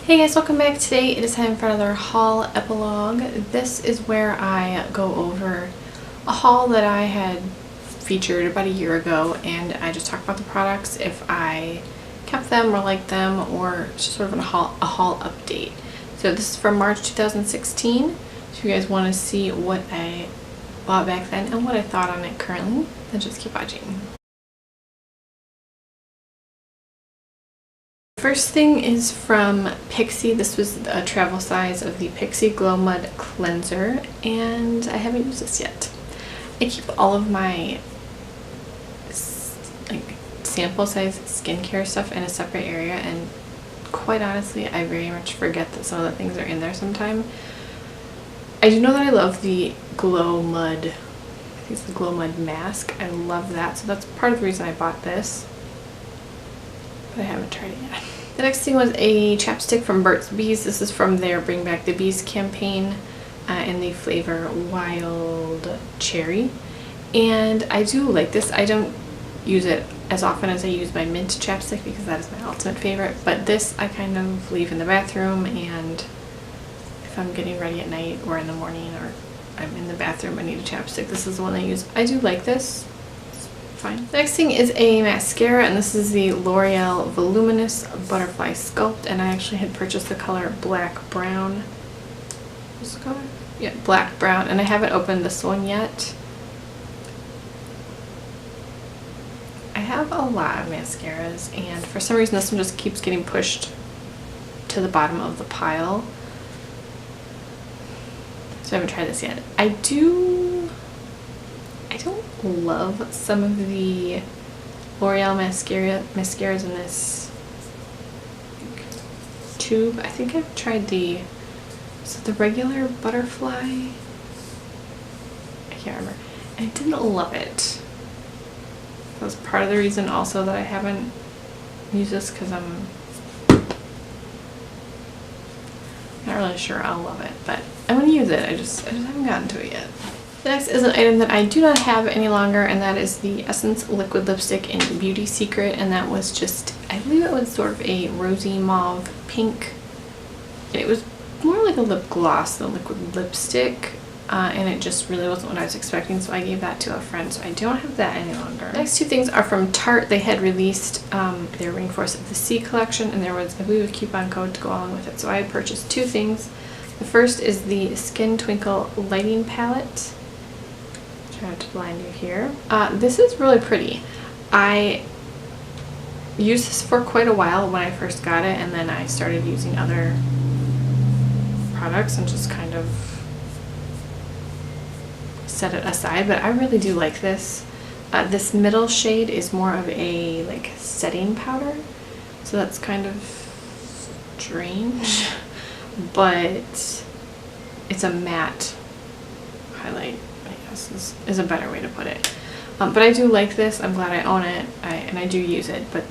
Hey guys, welcome back. Today it is time for another haul epilogue. This is where I go over a haul that I had featured about a year ago, and I just talk about the products, if I kept them or liked them, or just sort of a haul update. So this is from March 2016. If you guys want to see what I bought back then and what I thought on it currently, then just keep watching. First thing is from Pixi. This was a travel size of the Pixi Glow Mud Cleanser, and I haven't used this yet. I keep all of my sample size skincare stuff in a separate area, and quite honestly I very much forget that some of the things are in there sometime. I do know that I love the Glow Mud, I think it's the Glow Mud mask. I love that, so that's part of the reason I bought this. I haven't tried it yet. The next thing was a chapstick from Burt's Bees. This is from their Bring Back the Bees campaign in the flavor Wild Cherry. And I do like this. I don't use it as often as I use my mint chapstick because that is my ultimate favorite. But this I kind of leave in the bathroom, and if I'm getting ready at night or in the morning or I'm in the bathroom, I need a chapstick. This is the one I use. I do like this. Fine. The next thing is a mascara, and this is the L'Oreal Voluminous Butterfly Sculpt, and I actually had purchased the color Black Brown. What's the color? Yeah, Black Brown, and I haven't opened this one yet. I have a lot of mascaras, and for some reason this one just keeps getting pushed to the bottom of the pile. So I haven't tried this yet. I don't love some of the L'Oreal mascaras in this tube. I think I've tried the regular butterfly. I can't remember. And I didn't love it. That was part of the reason also that I haven't used this, because I'm not really sure I'll love it, but I'm gonna use it. I just haven't gotten to it yet. The next is an item that I do not have any longer, and that is the Essence Liquid Lipstick in Beauty Secret, and that was just, I believe it was sort of a rosy mauve pink. It was more like a lip gloss than liquid lipstick, and it just really wasn't what I was expecting, so I gave that to a friend, so I don't have that any longer. The next two things are from Tarte. They had released their Rainforest of the Sea collection, and there was, I believe, a coupon code to go along with it, so I had purchased two things. The first is the Skin Twinkle Lighting Palette. Try to blind you here. This is really pretty. I used this for quite a while when I first got it, and then I started using other products and just kind of set it aside, but I really do like this. This middle shade is more of a setting powder, so that's kind of strange, but it's a matte highlight, is a better way to put it. But I do like this. I'm glad I own it, and I do use it, but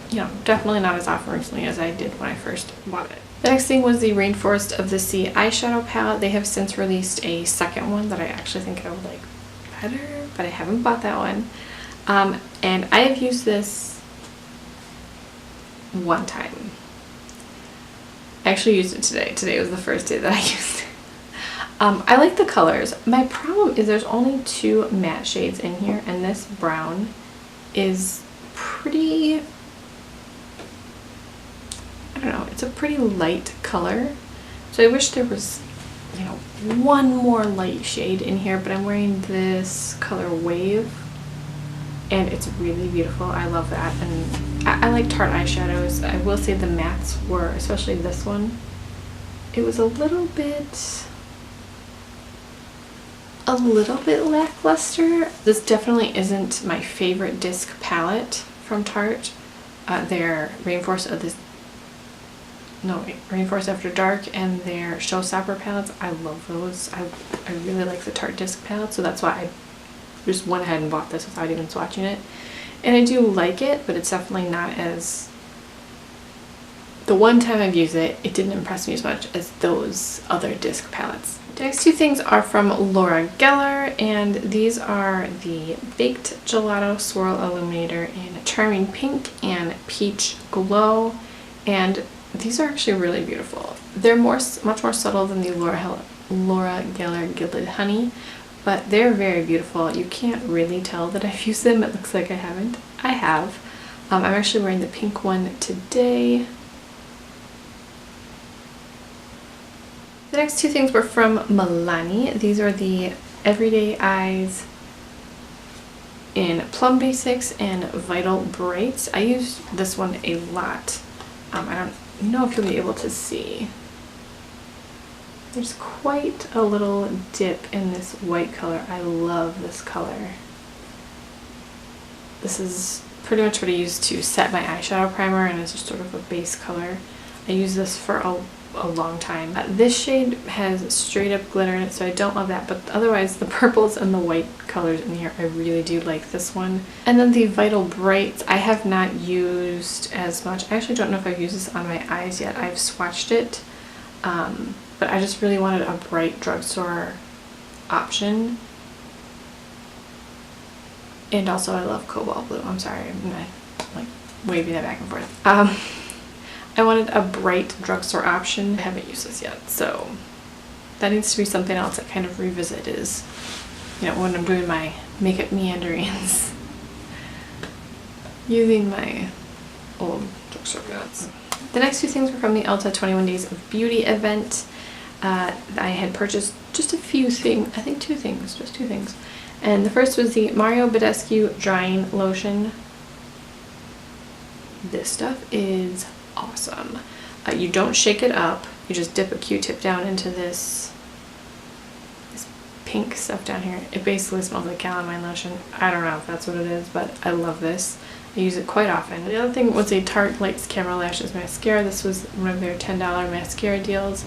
you know, definitely not as often recently as I did when I first bought it. The next thing was the Rainforest of the Sea eyeshadow palette. They have since released a second one that I actually think I would like better, but I haven't bought that one. And I have used this one time. I actually used it today. Today was the first day that I used it. I like the colors. My problem is there's only two matte shades in here, and this brown is pretty, I don't know, it's a pretty light color. So I wish there was, you know, one more light shade in here, but I'm wearing this color Wave, and it's really beautiful. I love that, and I like Tarte eyeshadows. I will say the mattes were, especially this one, it was a little bit lackluster. This definitely isn't my favorite disc palette from Tarte. Their Rainforest After Dark and their Showstopper palettes, I love those. I really like the Tarte disc palette, so that's why I just went ahead and bought this without even swatching it. And I do like it, but it's definitely not as, the one time I've used it, it didn't impress me as much as those other disc palettes. The next two things are from Laura Geller, and these are the Baked Gelato Swirl Illuminator in Charming Pink and Peach Glow. And These are actually really beautiful. They're much more subtle than the Laura Gellar Gilded Honey, but they're very beautiful. You can't really tell that I've used them. It looks like I haven't. I have. I'm actually wearing the pink one today. The next two things were from Milani. These are the Everyday Eyes in Plum Basics and Vital Brights. I used this one a lot. I don't know if you'll be able to see. There's quite a little dip in this white color. I love this color. This is pretty much what I use to set my eyeshadow primer, and it's just sort of a base color. I use this for a long time. This shade has straight up glitter in it, so I don't love that, but otherwise the purples and the white colors in here, I really do like this one. And then the Vital Brights, I have not used as much. I actually don't know if I've used this on my eyes yet. I've swatched it, but I just really wanted a bright drugstore option. And also I love Cobalt Blue. I'm sorry, I'm gonna like waving that back and forth. I wanted a bright drugstore option. I haven't used this yet, so that needs to be something else I kind of revisit, is, you know, when I'm doing my makeup meanderings, using my old drugstore goods. The next two things were from the Ulta 21 Days of Beauty event. I had purchased just a few things, I think just two things. And the first was the Mario Bedescu Drying Lotion. This stuff is awesome. You don't shake it up, you just dip a Q-tip down into this pink stuff down here. It basically smells like calamine lotion. I don't know if that's what it is, but I love this. I use it quite often. The other thing was a Tarte Lights Camera Lashes mascara. This was one of their $10 mascara deals,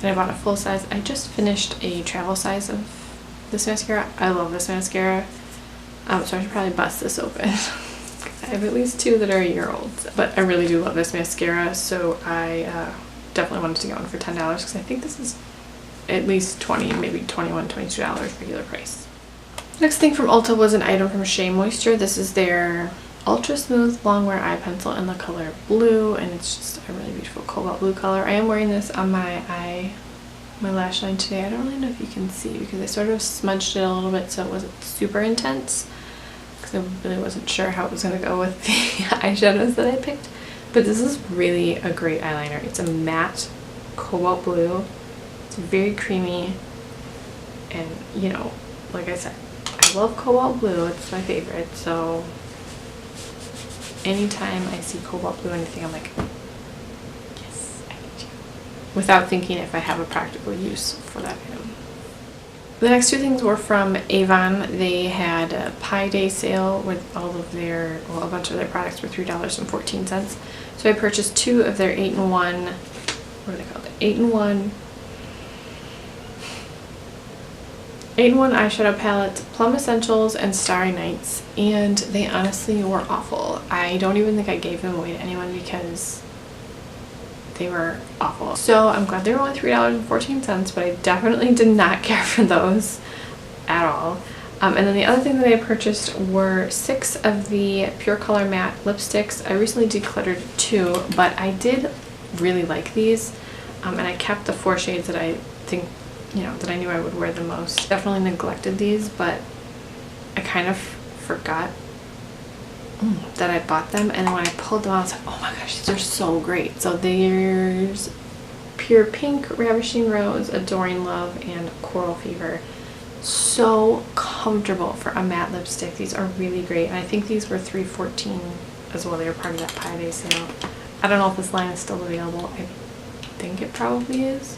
and I bought a full size. I just finished a travel size of this mascara. I love this mascara, so I should probably bust this open. I have at least two that are a year old, but I really do love this mascara, so I definitely wanted to get one for $10 because I think this is at least $20, maybe $21, $22 regular price. Next thing from Ulta was an item from Shea Moisture. This is their Ultra Smooth Longwear Eye Pencil in the color blue, and it's just a really beautiful cobalt blue color. I am wearing this on my lash line today. I don't really know if you can see because I sort of smudged it a little bit so it wasn't super intense, because I really wasn't sure how it was going to go with the eyeshadows that I picked. But this is really a great eyeliner. It's a matte cobalt blue. It's very creamy, and you know, like I said, I love cobalt blue. It's my favorite, so anytime I see cobalt blue or anything, I'm like, yes, I need you. Without thinking if I have a practical use for that item. The next two things were from Avon. They had a Pi Day sale with all of their, well, a bunch of their products were $3.14. So I purchased two of their 8-in-1, what are they called? 8-in-1 eyeshadow palettes, Plum Essentials and Starry Nights, and they honestly were awful. I don't even think I gave them away to anyone because they were awful. So I'm glad they were only $3.14, but I definitely did not care for those at all. And then the other thing that I purchased were 6 of the Pure Color Matte lipsticks. I recently decluttered 2, but I did really like these, and I kept the 4 shades that I think, you know, that I knew I would wear the most. Definitely neglected these, but I kind of forgot that I bought them, and then when I pulled them out, I was like, oh my gosh, these are so great. So there's Pure Pink, Ravishing Rose, Adoring Love, and Coral Fever. So comfortable for a matte lipstick. These are really great, and I think these were $3.14 as well. They were part of that Pi Day sale. I don't know if this line is still available. I think it probably is.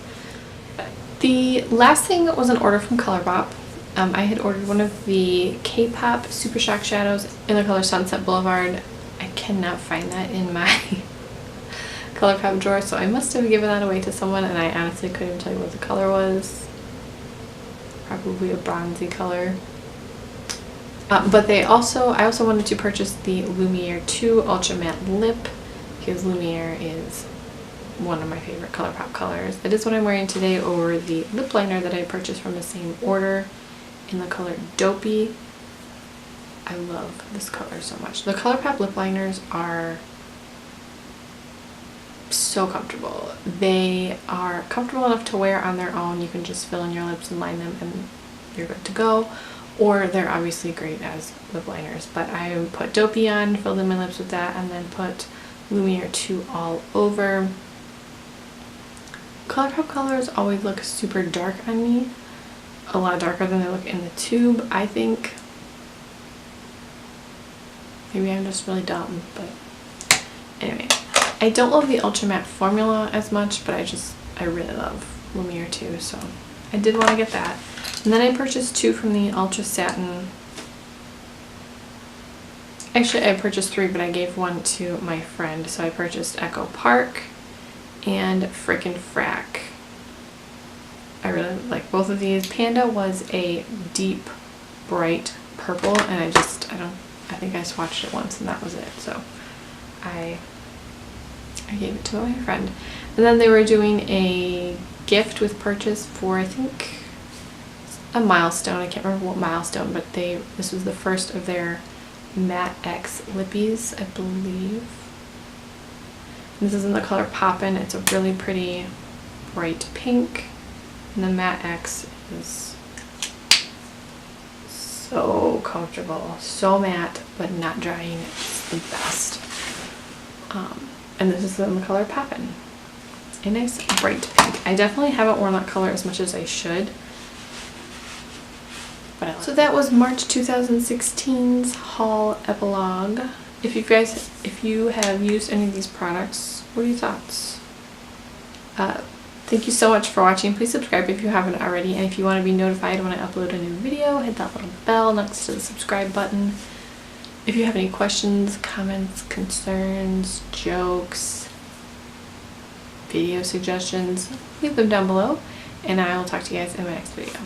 The last thing was an order from ColourPop. I had ordered one of the KaePop Super Shock shadows in the color Sunset Boulevard. I cannot find that in my ColourPop drawer, so I must have given that away to someone, and I honestly couldn't even tell you what the color was. Probably a bronzy color. But I also wanted to purchase the Lumiere 2 Ultra Matte Lip, because Lumiere is one of my favorite ColourPop colors. It is what I'm wearing today over the lip liner that I purchased from the same order in the color Dopey. I love this color so much. The ColourPop lip liners are so so comfortable. They are comfortable enough to wear on their own. You can just fill in your lips and line them and you're good to go. Or they're obviously great as lip liners. But I put Dopey on, filled in my lips with that, and then put Lumiere 2 all over. ColourPop colors always look super dark on me. A lot darker than they look in the tube, I think. Maybe I'm just really dumb, but anyway. I don't love the Ultra Matte formula as much, but I really love Lumiere 2, so I did want to get that. And then I purchased 2 from the Ultra Satin. Actually, I purchased 3, but I gave 1 to my friend. So I purchased Echo Park and Frickin' Frack. I really like both of these. Panda was a deep, bright purple, and I think I swatched it once and that was it. So I gave it to my friend. And then they were doing a gift with purchase for, I think, a milestone. I can't remember what milestone, but this was the first of their Matte X lippies, I believe. This is in the color Poppin'. It's a really pretty bright pink. And the Matte X is so comfortable. So matte, but not drying. It's the best. And this is in the color Poppin'. A nice bright pink. I definitely haven't worn that color as much as I should. But I like it. So that was March 2016's haul epilogue. If you have used any of these products, what are your thoughts? Thank you so much for watching. Please subscribe if you haven't already, and if you want to be notified when I upload a new video, hit that little bell next to the subscribe button. If you have any questions, comments, concerns, jokes, video suggestions, leave them down below, and I will talk to you guys in my next video.